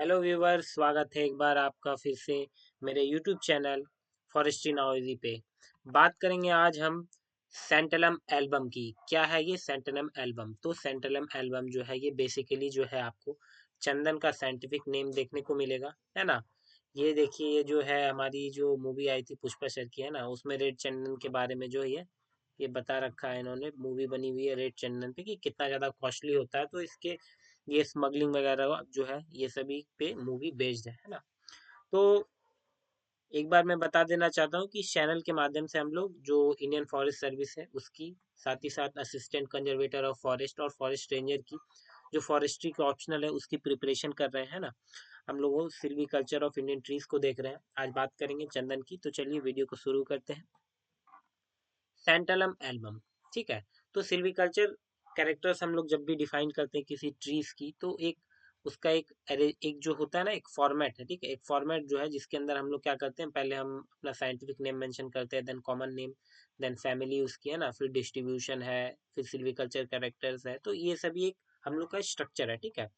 Hello viewer, स्वागत है एक बार आपका फिर से मेरे यूट्यूब चैनल फॉरेस्ट्री नॉइजी पे। बात करेंगे आज हम सेंटलम एल्बम की। क्या है ये सेंटलम एल्बम? तो सेंटलम एल्बम जो है ये बेसिकली जो है आपको चंदन का साइंटिफिक नेम देखने को मिलेगा, है ना। ये देखिए, ये जो है हमारी जो मूवी आई थी पुष्पा सर की, है ना, उसमें रेड चंदन के बारे में जो है ये बता रखा है इन्होंने। मूवी बनी हुई है रेड चंदन पे कि कितना ज़्यादा कॉस्टली होता है, तो इसके ये स्मगलिंग वगैरह जो है ये सभी पे मूवी बेस्ड है ना। तो एक बार मैं बता देना चाहता हूँ कि इस चैनल के माध्यम से हम लोग जो इंडियन फॉरेस्ट सर्विस है उसकी, साथ ही साथ असिस्टेंट कंजर्वेटर ऑफ फॉरेस्ट और फॉरेस्ट रेंजर की जो फॉरेस्ट्री के ऑप्शनल है उसकी प्रिपरेशन कर रहे हैं ना। हम लोग सिल्वीकल्चर ऑफ इंडियन ट्रीज को देख रहे हैं। आज बात करेंगे चंदन की, तो चलिए वीडियो को शुरू करते हैं। सेंटलम एल्बम, ठीक है। तो सिल्वीकल्चर कैरेक्टर्स हम लोग जब भी डिफाइन करते हैं किसी ट्रीज की, तो एक उसका एक जो होता है ना, एक फॉर्मेट है, ठीक है। एक फॉर्मेट जो है जिसके अंदर हम लोग क्या करते हैं, पहले हम अपना साइंटिफिक नेम मेंशन करते हैं, then common name, then family उसकी, है ना, फिर डिस्ट्रीब्यूशन है, फिर सिल्वीकल्चर कैरेक्टर्स है। तो ये सभी एक हम लोग का स्ट्रक्चर है, ठीक है।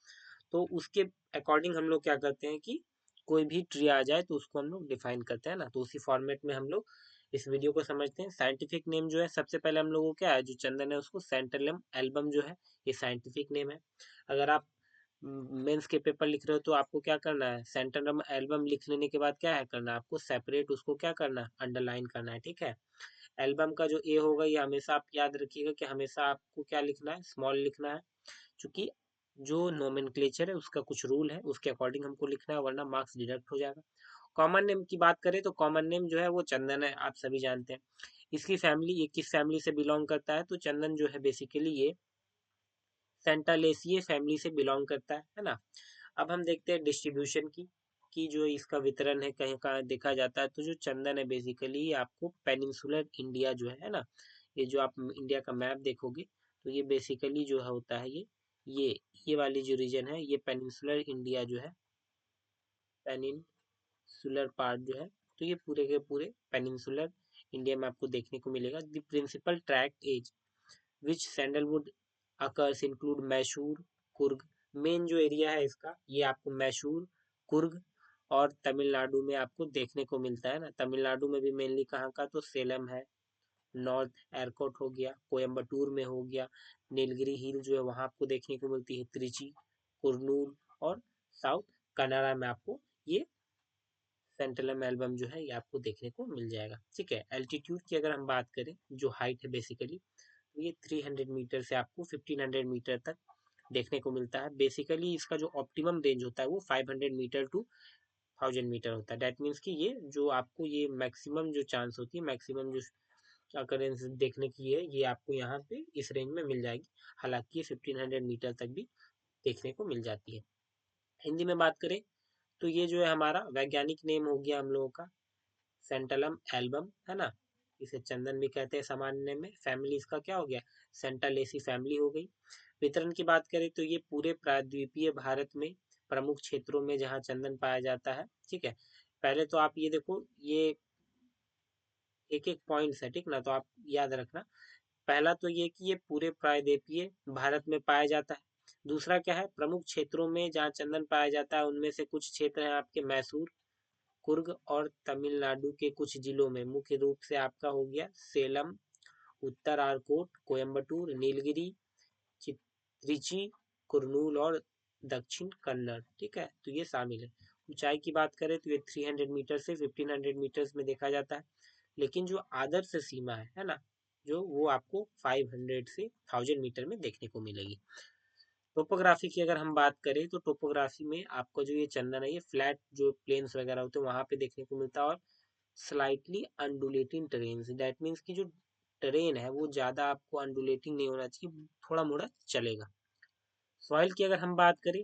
तो उसके अकॉर्डिंग हम लोग क्या करते हैं कि कोई भी ट्री आ जाए तो उसको हम लोग डिफाइन करते हैं ना, तो उसी फॉर्मेट में हम लोग इस वीडियो को समझते हैं। साइंटिफिक नेम जो है सबसे पहले हम लोगों को क्या है, जो चंदन है उसको सेंट्रलम एल्बम जो है ये साइंटिफिक नेम है। अगर आप मेंस के पेपर लिख रहे हो तो आपको क्या करना है, सेंट्रलम एल्बम लिख लेने के बाद क्या है करना है, आपको सेपरेट उसको क्या करना है, अंडरलाइन करना है, ठीक है। एल्बम का जो ए होगा ये हमेशा आप याद रखिएगा कि हमेशा आपको क्या लिखना है, स्मॉल लिखना है। क्योंकि जो नोमेनक्लेचर है उसका कुछ रूल है, उसके अकॉर्डिंग हमको लिखना है, वरना मार्क्स डिडक्ट हो जाएगा। कॉमन नेम की बात करें तो कॉमन नेम जो है वो चंदन है, आप सभी जानते हैं। इसकी फैमिली, ये किस फैमिली से बिलोंग करता है, तो चंदन जो है बेसिकली ये सेंटालेसिए फैमिली से बिलोंग करता है ना। अब हम देखते हैं डिस्ट्रीब्यूशन की, कि जो इसका वितरण है कहीं कहाँ देखा जाता है। तो जो चंदन है बेसिकली आपको पेनिनसुलर इंडिया जो है ना, ये जो आप इंडिया का मैप देखोगे तो ये बेसिकली जो होता है ये ये वाली जो रीजन है ये पेनिनसुलर इंडिया जो है, पेनिनसुलर पार्ट जो है, तो ये पूरे के पूरे पेनिनसुलर इंडिया में आपको देखने को मिलेगा। The principal tract as which sandalwood occurs include Mysore, Coorg. Main जो एरिया है इसका ये आपको मैसूर, कुर्ग और तमिलनाडु में आपको देखने को मिलता है ना। तमिलनाडु में भी मेनली कहाँ का, तो सेलम है, नॉर्थ एयरकोट हो गया, कोयम्बटूर में हो गया, नीलगिरी हिल जो है वहाँ आपको देखने को मिलती है, त्रिची, कुरनूल और साउथ कनाडा में आपको ये सेंट्रलम एल्बम जो है ये आपको देखने को मिल जाएगा, ठीक है। एल्टीट्यूड की अगर हम बात करें, जो हाइट है बेसिकली, तो ये 300 मीटर से आपको 1500 मीटर तक देखने को मिलता है। बेसिकली इसका जो ऑप्टिमम रेंज होता है वो 500 मीटर टू 1000 मीटर होता है। डेट मीन्स कि ये जो आपको ये मैक्सिमम जो चांस होती है, मैक्सिमम जो अकरेंस देखने की है, ये आपको यहाँ पे इस रेंज में मिल जाएगी। हालांकि ये 1500 मीटर तक भी देखने को मिल जाती है। हिंदी में बात करें तो ये जो है हमारा वैज्ञानिक नेम हो गया हम लोगों का सेंटलम एल्बम, है ना। इसे चंदन भी कहते हैं सामान्य में। फैमिली इसका क्या हो गया, सेंटालेसी फैमिली हो गई। वितरण की बात करें तो ये पूरे प्रायद्वीपीय भारत में प्रमुख क्षेत्रों में जहाँ चंदन पाया जाता है, ठीक है। पहले तो आप ये देखो, ये एक एक पॉइंट्स है, ठीक ना, तो आप याद रखना। पहला तो ये कि ये पूरे प्रायद्वीपीय भारत में पाया जाता है। दूसरा क्या है, प्रमुख क्षेत्रों में जहाँ चंदन पाया जाता है उनमें से कुछ क्षेत्र हैं आपके मैसूर, कुर्ग और तमिलनाडु के कुछ जिलों में, मुख्य रूप से आपका हो गया सेलम, उत्तर आरकोट, कोयम्बटूर, नीलगिरी, त्रिची, कुरनूल और दक्षिण कन्नड़, ठीक है, तो ये शामिल है। ऊंचाई की बात करें तो ये 300 मीटर से 1500 मीटर्स में देखा जाता है। लेकिन जो आदर्श सीमा है ना, जो वो आपको 500 से 1000 मीटर में देखने को मिलेगी। टोपोग्राफी की अगर हम बात करें तो टोपोग्राफी में आपको जो ये चंदन है ये फ्लैट जो प्लेन्स वगैरह होते हैं वहां पे देखने को मिलता है, और slightly undulating terrain, that means कि जो टेरेन है वो ज़्यादा आपको अंडुलेटिंग नहीं होना चाहिए, थोड़ा मोड़ा चलेगा। सॉइल की अगर हम बात करें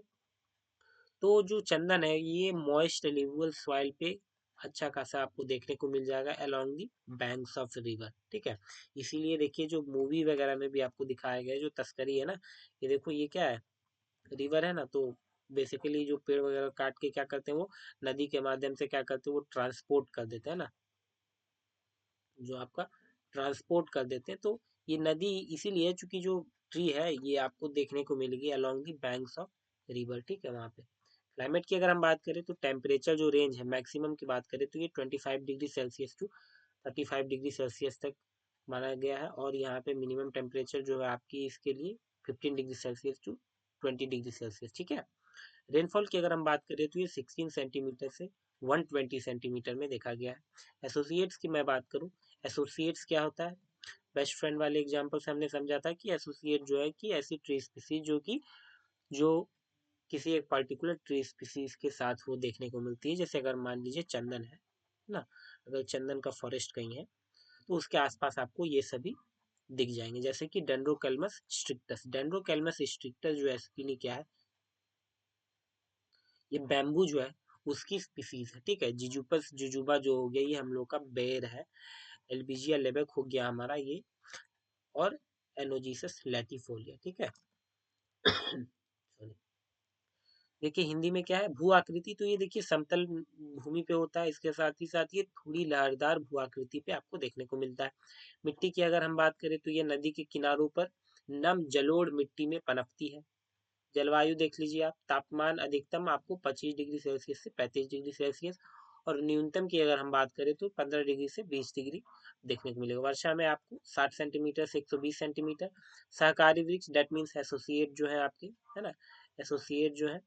तो जो चंदन है ये मॉइस्ट एल्यूवियल सॉइल पे अच्छा खासा आपको देखने को मिल जाएगा along the banks of river, ठीक है। इसीलिए देखिए जो मूवी वगैरह में भी आपको दिखाया गया है जो तस्करी है ना, ये देखो ये क्या है, रिवर है ना। तो बेसिकली जो पेड़ वगैरह काट के क्या करते हैं वो नदी के माध्यम से क्या करते हैं वो ट्रांसपोर्ट कर देते हैं ना, जो आपका ट्रांसपोर्ट कर देते हैं। तो ये नदी इसीलिए चूंकि जो ट्री है ये आपको देखने को मिलेगी along the banks of river, ठीक है, वहाँ पे। क्लाइमेट की अगर हम बात करें तो टेम्परेचर जो रेंज है मैक्सिमम की बात करें तो ये 25 degree Celsius to 35 degree Celsius तक माना गया है, और यहाँ पे मिनिमम टेम्परेचर जो है आपकी इसके लिए 15 degree Celsius to 20 degree Celsius, ठीक है। रेनफॉल की अगर हम बात करें तो ये 16 सेंटीमीटर से 120 सेंटीमीटर में देखा गया है। एसोसिएट्स की मैं बात करूँ, एसोसिएट्स क्या होता है, बेस्ट फ्रेंड वाले एग्जाम्पल से हमने समझा था कि एसोसिएट जो है कि ऐसी ट्री स्पीसीज जो किसी एक पर्टिकुलर ट्री स्पीसीज के साथ वो देखने को मिलती है। जैसे अगर मान लीजिए चंदन है ना, अगर चंदन का फॉरेस्ट कहीं है तो उसके आसपास आपको ये सभी दिख जाएंगे, जैसे कि डेंड्रोकैल्मस स्ट्रिक्टस। डेंड्रोकैल्मस स्ट्रिक्टस जो है इसके क्या है, ये बैम्बू जो है उसकी स्पीसीज है, ठीक है। जिजुपस जुजुबा जो हो गया ये हम लोग का बेर है, एल्बिजिया लेबेक हो गया हमारा ये, और एनोजीसस लैटिफोलिया, ठीक है। Sorry। देखिए हिंदी में क्या है, भू आकृति, तो ये देखिए समतल भूमि पे होता है, इसके साथ ये थोड़ी लहरदार भू आकृति पे आपको देखने को मिलता है। मिट्टी की अगर हम बात करें तो ये नदी के किनारों पर नम जलोढ़ मिट्टी में पनपती है। जलवायु देख लीजिए आप, तापमान अधिकतम आपको 25 डिग्री सेल्सियस से 35 डिग्री सेल्सियस, और न्यूनतम की अगर हम बात करें तो 15 डिग्री से 20 डिग्री देखने को मिलेगा। वर्षा में आपको 60 सेंटीमीटर से 120 सेंटीमीटर। सहकारी वृक्ष डेट मीन्स एसोसिएट जो है आपके, है ना, एसोसिएट जो है,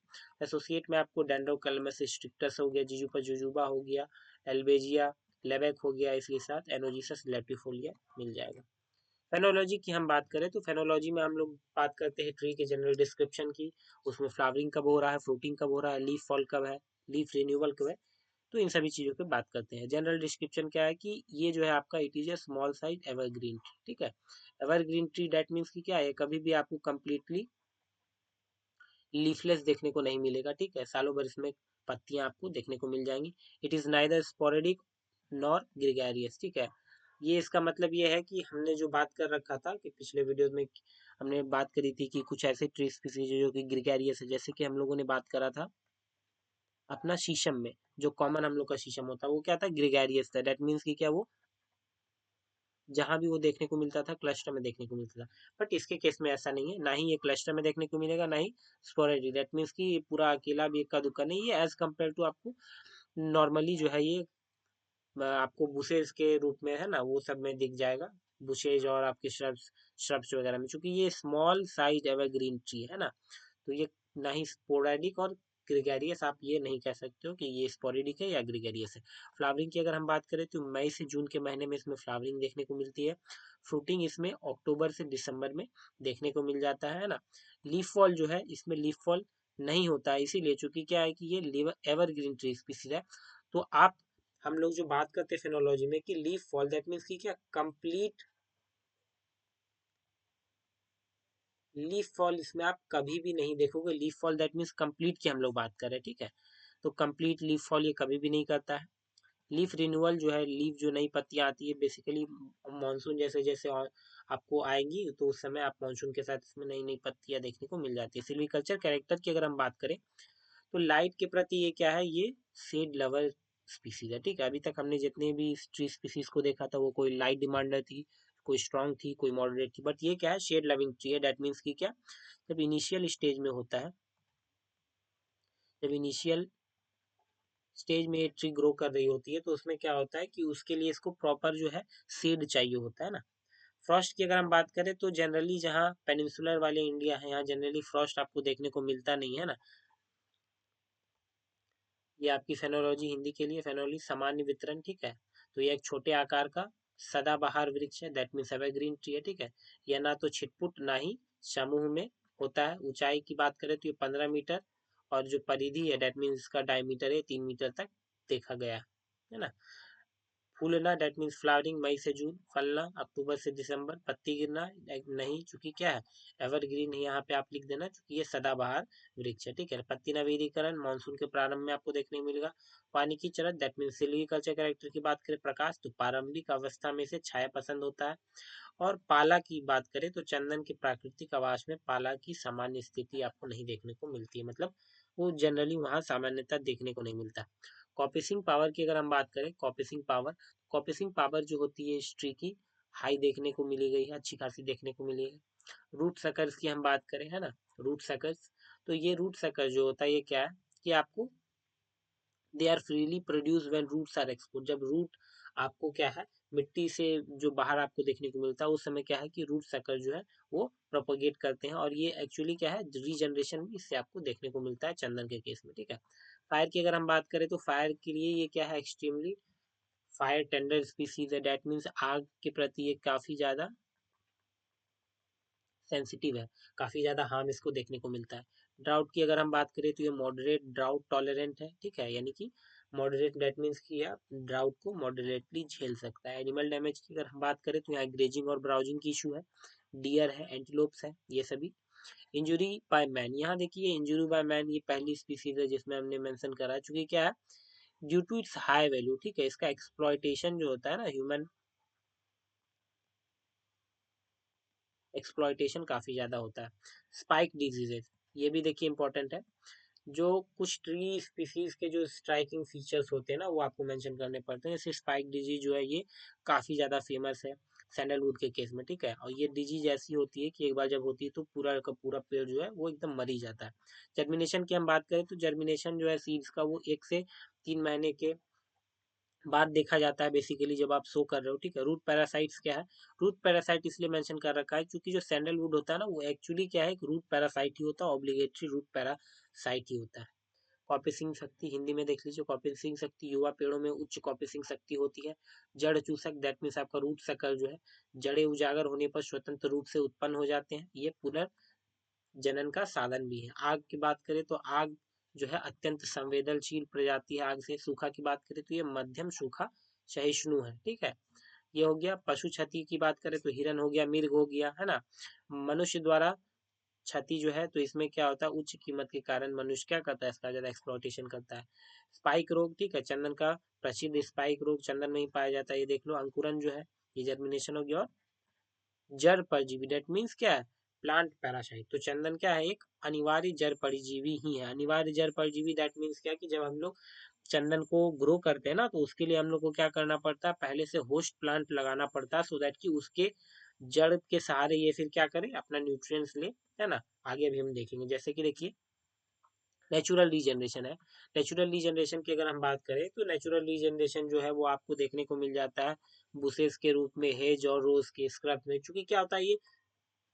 एसोसिएट में आपको डेंड्रोकैल्मस स्ट्रिक्टस हो गया, जिजुपा जुजुबा हो गया, एल्बेजिया लेबेक हो गया, इसके साथ एनोजिसस लैटिफोलिया मिल जाएगा। फेनोलॉजी की हम बात करें तो फेनोलॉजी में हम लोग बात करते हैं ट्री के जनरल डिस्क्रिप्शन की, उसमें फ्लावरिंग कब हो रहा है, फ्रूटिंग कब हो रहा है, लीफ फॉल कब है, लीफ रिन्यूअल कब है, तो इन सभी चीज़ों पे बात करते हैं। जनरल डिस्क्रिप्शन क्या है कि ये जो है आपका it is a small size evergreen tree, ठीक है। एवरग्रीन ट्री डेट मीन्स की क्या है, कभी भी आपको कंप्लीटली लीफलेस देखने को नहीं मिलेगा, ठीक है। सालों भर इसमें पत्तियां आपको देखने को मिल जाएंगी। It is neither sporadic nor gregarious, ठीक है। ये इसका मतलब ये है कि हमने जो बात कर रखा था कि पिछले वीडियो में हमने बात करी थी कि कुछ ऐसे ट्री स्पीसीज जो कि ग्रेगेरियस है, जैसे कि हम लोगों ने बात करा था अपना शीशम में, जो कॉमन हम लोग का शीशम होता है वो क्या था, ग्रेगेरियस था। दैट मीन्स कि क्या वो जहां भी वो देखने को मिलता था क्लस्टर में देखने को मिलता था। बट इसके केस में ऐसा नहीं है, ना ही ये क्लस्टर में देखने को मिलेगा, ना ही स्पोरेडिक। दैट मीन्स कि ये पूरा अकेला भी इक्का दुक्का नहीं, ये एज कम्पेयर टू आपको नॉर्मली जो है ये आपको बुशेज के रूप में है ना वो सब में दिख जाएगा, बुशेज और आपके श्रब्स श्रब्स वगैरह में, क्योंकि ये स्मॉल साइज एवरग्रीन ट्री है ना, तो ये ना ही स्पोरेडिक और ग्रेगेरियस आप ये नहीं कह सकते हो कि ये स्पोरेडिक है या ग्रेगेरियस है। फ्लावरिंग की अगर हम बात करें तो मई से जून के महीने में इसमें फ्लावरिंग देखने को मिलती है। फ्रूटिंग इसमें अक्टूबर से दिसंबर में देखने को मिल जाता है ना। लीफ फॉल जो है इसमें लीफ फॉल नहीं होता है, इसीलिए चूंकि क्या है कि ये एवरग्रीन ट्री स्पीसीज है। तो आप हम लोग जो बात करते हैं फेनोलॉजी में कि लीफ फॉल दैट मीन्स कि क्या कंप्लीट लीफ फॉल इसमें आप कभी भी नहीं देखोगे। Leaf fall that means complete की हम लोग बात कर रहे हैं, ठीक है। तो कंप्लीट लीफ फॉल ये कभी भी नहीं करता है। लीफ रिन्यूअल जो है, लीफ जो नई पत्तियां आती है बेसिकली मानसून जैसे जैसे आपको आएंगी तो उस समय आप मानसून के साथ इसमें नई नई पत्तियां देखने को मिल जाती है। सिल्वीकल्चर कैरेक्टर की अगर हम बात करें तो लाइट के प्रति ये क्या है, ये शेड लवर स्पीसीज है, ठीक है। अभी तक हमने जितने भी ट्री स्पीसीज को देखा था वो कोई लाइट डिमांडर थी, कोई स्ट्रांग थी, कोई मॉडरेट थी, बट ये क्या है, शेड लविंग ट्री है। डेट मीन्स की क्या, जब इनिशियल स्टेज में होता है, जब इनिशियल स्टेज में ये ट्री ग्रो कर रही होती है तो उसमें क्या होता है कि उसके लिए इसको प्रॉपर जो है सीड चाहिए होता है ना। फ्रॉस्ट की अगर हम बात करें तो जनरली जहाँ पेनिनसुलर वाले इंडिया है यहाँ जनरली फ्रॉस्ट आपको देखने को मिलता नहीं है ना। ये आपकी फेनोलॉजी हिंदी के लिए फेनोलॉजी सामान्य वितरण, ठीक है। तो ये एक छोटे आकार का सदाबहार वृक्ष है, दैट मीन्स एवरग्रीन ट्री है, ठीक है। यह ना तो छिटपुट ना ही समूह में होता है। ऊंचाई की बात करें तो ये 15 मीटर, और जो परिधि है दैट मीन्स इसका डायमीटर है 3 मीटर तक देखा गया है ना। फूलना डेट मीन्स फ्लावरिंग मई से जून, फलना अक्टूबर से दिसंबर, पत्ती गिरना नहीं, चूंकि क्या है एवरग्रीन है, यहाँ पे आप लिख देना चूंकि ये सदाबहार वृक्ष है, ठीक है। पत्ती नवीनीकरण मानसून के प्रारंभ में आपको देखने को मिलेगा। पानी की चरत दैट मीन्स सिल्वीकल्चर कैरेक्टर की बात करें प्रकाश, तो प्रारंभिक अवस्था में से छाया पसंद होता है। और पाला की बात करें तो चंदन के प्राकृतिक आवास में पाला की सामान्य स्थिति आपको नहीं देखने को मिलती है, मतलब वो जनरली वहाँ सामान्यतः देखने को नहीं मिलता। कॉपिसिंग पावर की अगर हम बात करें, कॉपिसिंग पावर जो होती है इस ट्री की हाई देखने को मिली गई है, अच्छी खासी देखने को मिली है। रूट सकर्स की हम बात करें है ना, रूट सकर्स, तो ये रूट सकर जो होता है ये क्या है, कि आपको they are freely produce when roots are expose, जब रूट आपको क्या है मिट्टी से जो बाहर आपको देखने को मिलता है उस समय क्या है कि रूट सकर जो है वो प्रोपोगेट करते हैं, और ये एक्चुअली क्या है रीजनरेशन भी इससे आपको देखने को मिलता है चंदन के केस में, ठीक है। फायर की अगर हम बात करें तो फायर के लिए ये क्या है एक्सट्रीमली फायर टेंडर स्पीसीज है, डेट मीन्स आग के प्रति ये काफी ज्यादा सेंसिटिव है, काफी ज्यादा हार्म इसको देखने को मिलता है। ड्राउट की अगर हम बात करें तो ये मॉडरेट ड्राउट टॉलरेंट है, ठीक है, यानी कि मॉडरेट डेट मीन्स कि यह ड्राउट को मॉडरेटली झेल सकता है। एनिमल डैमेज की अगर हम बात करें तो यहाँ ग्रेजिंग और ब्राउजिंग की इशू है, डियर है, एंटीलोप्स है, ये सभी। इंजुरी बाय मैन, यहाँ देखिए इंजुरी बाय मैन ये पहली स्पीसीज है जिसमें हमने मेंशन करा, चूंकि क्या है due to its high value, ठीक है, इसका एक्सप्लॉयटेशन जो होता है ना ह्यूमन एक्सप्लॉयटेशन काफी ज्यादा होता है। स्पाइक डिजीजेस, ये भी देखिए इंपॉर्टेंट है, जो कुछ ट्री स्पीसीज के जो स्ट्राइकिंग फीचर्स होते हैं ना वो आपको मेंशन करने पड़ते हैं, जैसे स्पाइक डिजीज जो है ये काफी ज्यादा फेमस है सैंडलवुड के केस में, ठीक है, और ये डिजीज ऐसी होती है कि एक बार जब होती है तो पूरा का पूरा पेड़ जो है वो एकदम मर ही जाता है। जर्मिनेशन की हम बात करें तो जर्मिनेशन जो है सीड्स का वो 1 से 3 महीने के बाद देखा जाता है बेसिकली जब आप सो कर रहे हो, ठीक है। रूट पैरासाइट्स क्या है, रूट पैरासाइट इसलिए मेंशन कर रखा है क्योंकि जो सैंडलवुड होता है ना वो एक्चुअली क्या है एक रूट पैरासाइट ही होता है, ऑब्लिगेटरी रूट पैरासाइट ही होता है। कॉपिसिंग शक्ति हिंदी में देख लीजिए, कॉपिसिंग शक्ति युवा पेड़ों में उच्च कॉपिसिंग शक्ति होती है। जड़ चूसक दैट मीन्स आपका रूट सकल जो है जड़े उजागर होने पर स्वतंत्र रूप से उत्पन्न हो जाते हैं, ये पुनर्जनन का साधन भी है। आग की बात करें तो आग जो है अत्यंत संवेदनशील प्रजाति है आग से। सूखा की बात करें तो ये मध्यम सूखा सहिष्णु है, ठीक है। ये हो गया। पशु क्षति की बात करें तो हिरन हो गया, मिर्ग हो गया, है ना। मनुष्य द्वारा क्षति जो है तो इसमें क्या होता है उच्च कीमत के कारण मनुष्य क्या करता है इसका ज्यादा एक्सप्लॉयटेशन करता है। स्पाइक रोग, ठीक है, चंदन का प्रसिद्ध स्पाइक रोग चंदन में ही पाया जाता है, ये देख लो। अंकुरन जो है ये जर्मिनेशन हो गया। और जड़ परजीवी डेट मीन्स क्या है प्लांट पैरासाइट, तो चंदन क्या है एक अनिवार्य जड़ परजीवी ही है। अनिवार्य जड़ परजीवी दैट मीन्स क्या कि जब हम लोग चंदन को ग्रो करते हैं ना तो उसके लिए हम लोग को क्या करना पड़ता है पहले से होस्ट प्लांट लगाना पड़ता है, सो दैट कि उसके जड़ के सहारे ये फिर क्या करे अपना न्यूट्रिएंट्स ले, है ना। आगे भी हम देखेंगे, जैसे कि देखिए नेचुरल रीजनरेशन है। नेचुरल रीजनरेशन की अगर हम बात करें तो नेचुरल रीजनरेशन जो है वो आपको देखने को मिल जाता है बुशेस के रूप में, हेज और रोज के स्क्रब में, चूंकि क्या होता है ये,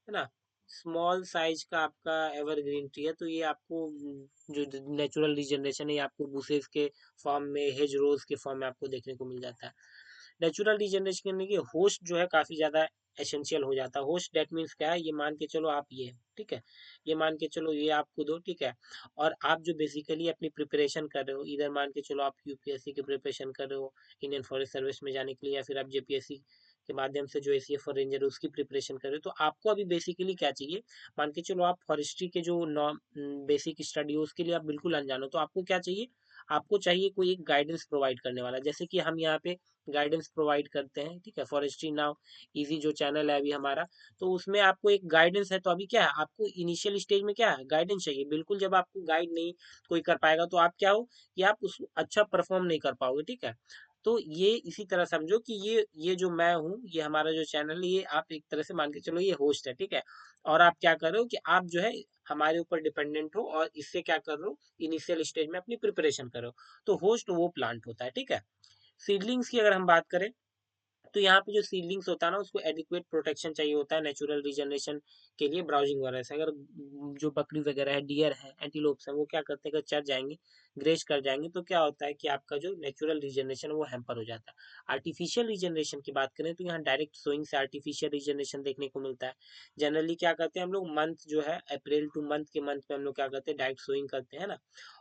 है ना, स्मॉल साइज का आपका एवरग्रीन ट्री है, तो ये आपको जो नेचुरल रीजनरेशन है ये आपको बुशेस के फॉर्म में, हेज रोज के फॉर्म में आपको देखने को मिल जाता है। नेचुरल रीजनरेशन करने के होस्ट जो है काफी ज्यादा एसेंशियल हो जाता है। होस्ट डेट मीन्स क्या है, ये मान के चलो आप ये, ठीक है, ये मान के चलो ये आपको दो, ठीक है, और आप जो बेसिकली अपनी प्रिपरेशन कर रहे हो, इधर मान के चलो आप यूपीएससी की प्रिपरेशन कर रहे हो इंडियन फॉरेस्ट सर्विस में जाने के लिए, या फिर आप जेपीएससी के माध्यम से जो एसीएफ फॉर रेंजर उसकी प्रिपरेशन कर रहे हो, तो आपको अभी बेसिकली क्या चाहिए, मान के चलो आप फॉरेस्ट्री के जो बेसिक स्टडी हो उसके लिए आप बिल्कुल अनजान हो, तो आपको क्या चाहिए, आपको चाहिए कोई एक गाइडेंस प्रोवाइड करने वाला, जैसे कि हम यहाँ पे गाइडेंस प्रोवाइड करते हैं, ठीक है। फॉरेस्ट्री नाउ इजी जो चैनल है अभी हमारा, तो उसमें आपको एक गाइडेंस है, तो अभी क्या है आपको इनिशियल स्टेज में क्या है गाइडेंस चाहिए। बिल्कुल जब आपको गाइड नहीं कोई कर पाएगा तो आप क्या हो कि आप उस अच्छा परफॉर्म नहीं कर पाओगे, ठीक है। तो ये इसी तरह समझो कि ये जो मैं हूँ, ये हमारा जो चैनल है, ये आप एक तरह से मान के चलो ये होस्ट है, ठीक है। और आप क्या कर रहे हो कि आप जो है हमारे ऊपर डिपेंडेंट हो और इससे क्या कर रहे हो इनिशियल स्टेज में अपनी प्रिपरेशन करो, तो होस्ट वो प्लांट होता है, ठीक है। सीडलिंग्स की अगर हम बात करें तो यहाँ पे जो सीडलिंग्स होता है ना उसको एडिक्वेट प्रोटेक्शन चाहिए होता है नेचुरल रीजनरेशन के लिए, ब्राउजिंग वगैरह से। अगर जो बकरी वगैरह है, डियर है, एंटीलोप्स है, वो क्या करते हैं अगर चर जाएंगे, ग्रेज कर जाएंगे, तो क्या होता है कि आपका जो नेचुरल रीजनरेशन वो हैम्पर हो जाता है। आर्टिफिशियल रीजनरेशन की बात करें तो यहाँ डायरेक्ट सोइंग से आर्टिफिशियल रीजनरेशन देखने को मिलता है। जनरली क्या करते हैं हम लोग मंथ जो है अप्रैल टू मंथ के मंथ में हम लोग क्या करते हैं डायरेक्ट सोइंग करते हैं ना।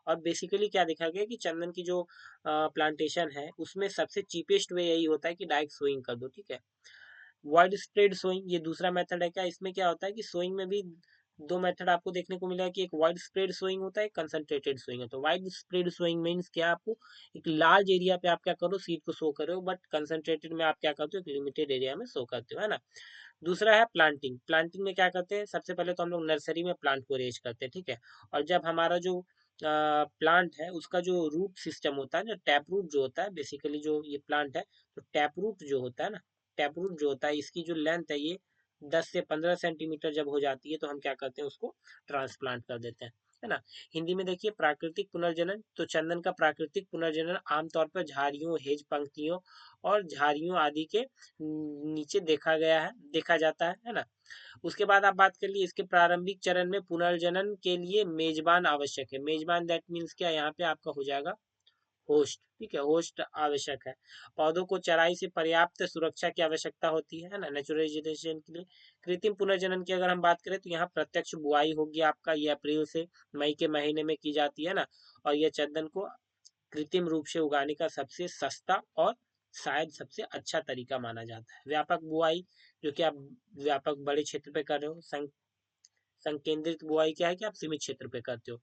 और बेसिकली क्या देखा गया कि चंदन की जो प्लांटेशन है उसमें सबसे चीपेस्ट वे यही होता है कि डायरेक्ट सोइंग कर दो, ठीक है। वाइड स्प्रेड सोइंग ये दूसरा मेथड है। क्या इसमें क्या होता है कि सोइंग में भी दो मेथड आपको देखने को मिला है कि एक वाइड स्प्रेड सोइंग होता है, कंसंट्रेटेड सोइंग है। तो वाइड स्प्रेड सोइंग मीन्स क्या, आपको एक लार्ज एरिया पे आप क्या करो सीड को सो करो, बट कंसंट्रेटेड में आप क्या करते हो एक लिमिटेड एरिया में सो करते हो, है ना। दूसरा है प्लांटिंग। प्लांटिंग में क्या करते हैं, सबसे पहले तो हम लोग नर्सरी में प्लांट को रेज करते हैं, ठीक है। और जब हमारा जो प्लांट है उसका जो रूट सिस्टम होता है, जो टैप रूट जो होता है, बेसिकली जो ये प्लांट है तो टैप रूट जो होता है ना, टैप रूट जो होता है इसकी जो लेंथ है ये 10 से 15 सेंटीमीटर जब हो जाती है तो हम क्या करते हैं उसको ट्रांसप्लांट कर देते हैं। है ना। हिंदी में देखिए प्राकृतिक पुनर्जनन, तो चंदन का प्राकृतिक पुनर्जनन आमतौर पर झाड़ियों, हेज पंक्तियों और झाड़ियों आदि के नीचे देखा जाता है ना। उसके बाद आप बात कर लिए इसके प्रारंभिक चरण में पुनर्जनन के लिए मेजबान आवश्यक है। मेजबान दैट मीन्स क्या, यहाँ पे आपका हो जाएगा होस्ट, ठीक है, होस्ट आवश्यक है। पौधों को चराई से पर्याप्त सुरक्षा की आवश्यकता होती है ना, नेचुरलाइजेशन के लिए। कृत्रिम पुनर्जनन की अगर हम बात करें तो यहाँ प्रत्यक्ष बुआई होगी आपका, ये अप्रैल से मई के महीने में की जाती है ना, और यह चंदन को कृत्रिम रूप से उगाने का सबसे सस्ता और शायद सबसे अच्छा तरीका माना जाता है। व्यापक बुआई, जो कि आप व्यापक बड़े क्षेत्र पे कर रहे हो। संकेंद्रित बुआई क्या है कि आप सीमित क्षेत्र पे करते हो।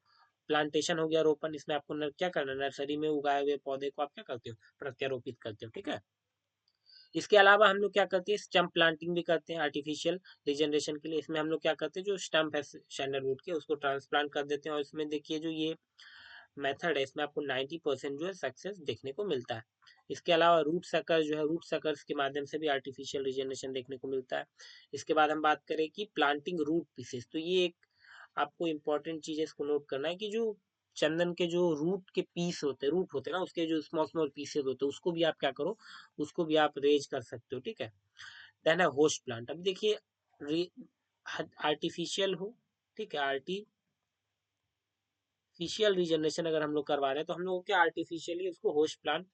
प्लांटेशन हो गया रोपण, इसमें आपको क्या करना है, नर्सरी में उगाए हुए पौधे को आप क्या करते हो, प्रत्यारोपित करते हो, ठीक है। इसके अलावा हम लोग क्या करते हैं, स्टम्प प्लांटिंग भी करते हैं आर्टिफिशियल रिजनरेशन के लिए। इसमें हम लोग क्या करते हैं, जो स्टम्प है सैंडलवुड के, उसको ट्रांसप्लांट कर देते हैं, और इसमें देखिए जो ये मेथड है, इसमें आपको 90% जो है सक्सेस देखने को मिलता है। इसके अलावा रूट सकर जो है, रूट सकर्स के माध्यम से भी आर्टिफिशियल रिजनरेशन देखने को मिलता है। इसके बाद हम बात करें कि प्लांटिंग रूट पीसेस, तो ये एक आपको इम्पोर्टेंट चीज है, इसको नोट करना है कि जो चंदन के जो रूट के पीस होते हैं, रूट होते हैं ना, उसके जो स्मॉल स्मॉल पीसेस होते हैं, उसको भी आप क्या करो, उसको भी आप रेज कर सकते हो, ठीक है। देन है होस्ट प्लांट। अब देखिए आर्टिफिशियल हो, ठीक है, आर्टिफिशियल रीजनरेशन अगर हम लोग करवा रहे हैं तो हम लोग को क्या आर्टिफिशियली उसको होस्ट प्लांट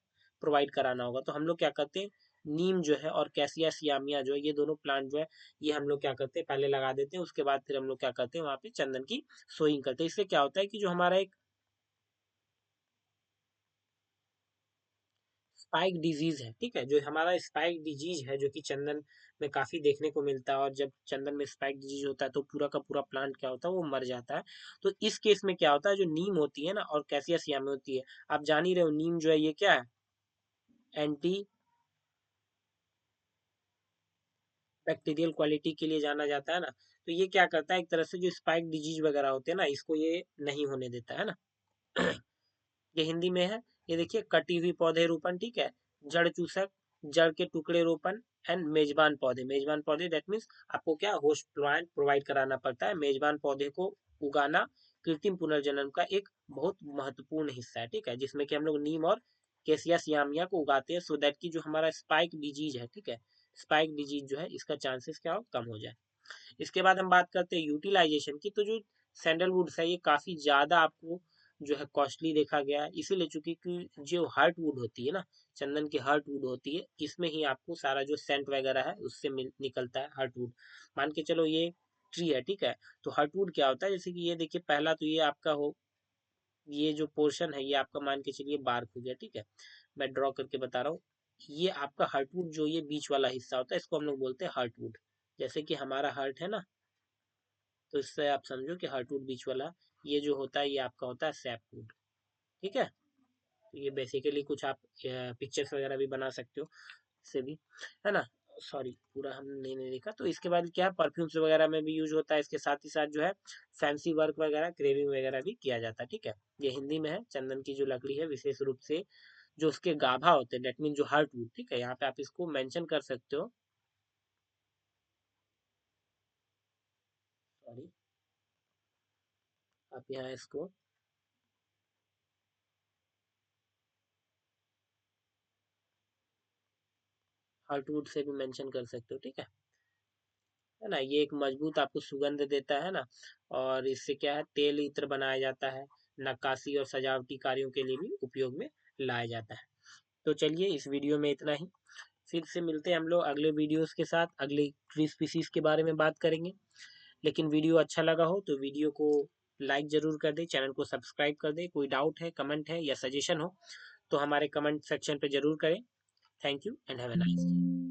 प्रोवाइड कराना होगा। तो हम लोग क्या करते हैं, नीम जो है और कैसिया सियामिया जो है, ये दोनों प्लांट जो है, ये हम लोग क्या करते हैं, पहले लगा देते हैं। उसके बाद फिर हम लोग क्या करते हैं, वहाँ पे चंदन की सोइंग करते हैं। इससे क्या होता है कि जो हमारा एक स्पाइक डिजीज है, ठीक है, जो हमारा स्पाइक डिजीज है, जो कि चंदन में काफी देखने को मिलता है, और जब चंदन में स्पाइक डिजीज होता है तो पूरा का पूरा प्लांट क्या होता है, वो मर जाता है। तो इस केस में क्या होता है, जो नीम होती है ना और कैसिया सियामिया होती है, आप जान ही रहे हो नीम जो है ये क्या है, एंटी बैक्टीरियल क्वालिटी के लिए जाना जाता है ना। तो ये क्या करता है, एक तरह से जो स्पाइक डिजीज वगैरह होते हैं ना, इसको ये नहीं होने देता है ना। ये हिंदी में है। ये देखिए कटी हुई पौधे रोपण, ठीक है, जड़ चूसक, जड़ के टुकड़े रोपण एंड मेजबान पौधे। मेजबान पौधे दैट मीन्स आपको क्या होस्ट प्लांट प्रोवाइड कराना पड़ता है। मेजबान पौधे को उगाना कृत्रिम पुनर्जनन का एक बहुत महत्वपूर्ण हिस्सा है, ठीक है, जिसमें कि हम लोग नीम और केसिया सियामिया को उगाते हैं, सो दैट की जो हमारा स्पाइक डिजीज है, ठीक है, स्पाइक डिजीज जो है इसका चांसेस क्या हो, कम हो जाए। इसके बाद हम बात करते हैं यूटिलाइजेशन की। तो जो सैंडलवुड है ये काफी ज्यादा आपको जो है कॉस्टली देखा गया है, इसीलिए चूंकि कि जो हार्ट वुड होती है ना, चंदन की हार्ट वुड होती है, इसमें ही आपको सारा जो सेंट वगैरह है उससे निकलता है हार्ट वुड। मान के चलो ये ट्री है, ठीक है, तो हार्ट वुड क्या होता है, जैसे कि ये देखिए पहला तो ये आपका हो, ये जो पोर्शन है ये आपका मान के चलिए बार्क हो गया, ठीक है, मैं ड्रॉ करके बता रहा हूँ। ये आपका हार्टवुड जो ये बीच वाला हिस्सा होता है, इसको हम लोग बोलते हैं हार्टवुड। जैसे कि हमारा हार्ट है ना, तो इससे आप समझो कि हार्टवुड बीच वाला, ये जो होता है ये आपका होता है सैपवुड, ठीक है। तो ये बेसिकली कुछ आप पिक्चर्स वगैरह भी बना सकते हो इससे भी, है ना। सॉरी पूरा हमने नहीं देखा। तो इसके बाद क्या, परफ्यूम्स वगैरह में भी यूज होता है। इसके साथ ही साथ जो है फैंसी वर्क वगैरह, क्रेविंग वगैरह भी किया जाता है, ठीक है। ये हिंदी में है। चंदन की जो लकड़ी है विशेष रूप से जो उसके गाभा होते हैं, डेट मीन जो हार्ट वुड, ठीक है, यहाँ पे आप इसको मेंशन कर सकते हो। सॉरी, आप यहाँ इसको हार्ट वुड से भी मेंशन कर सकते हो, ठीक है ना। ये एक मजबूत आपको सुगंध देता है ना, और इससे क्या है, तेल इत्र बनाया जाता है, नक्काशी और सजावटी कार्यों के लिए भी उपयोग में लाया जाता है। तो चलिए इस वीडियो में इतना ही। फिर से मिलते हैं हम लोग अगले वीडियोस के साथ, अगले ट्री स्पीसीज के बारे में बात करेंगे। लेकिन वीडियो अच्छा लगा हो तो वीडियो को लाइक जरूर कर दे, चैनल को सब्सक्राइब कर दे। कोई डाउट है, कमेंट है या सजेशन हो तो हमारे कमेंट सेक्शन पे जरूर करें। Thank you and have a nice day.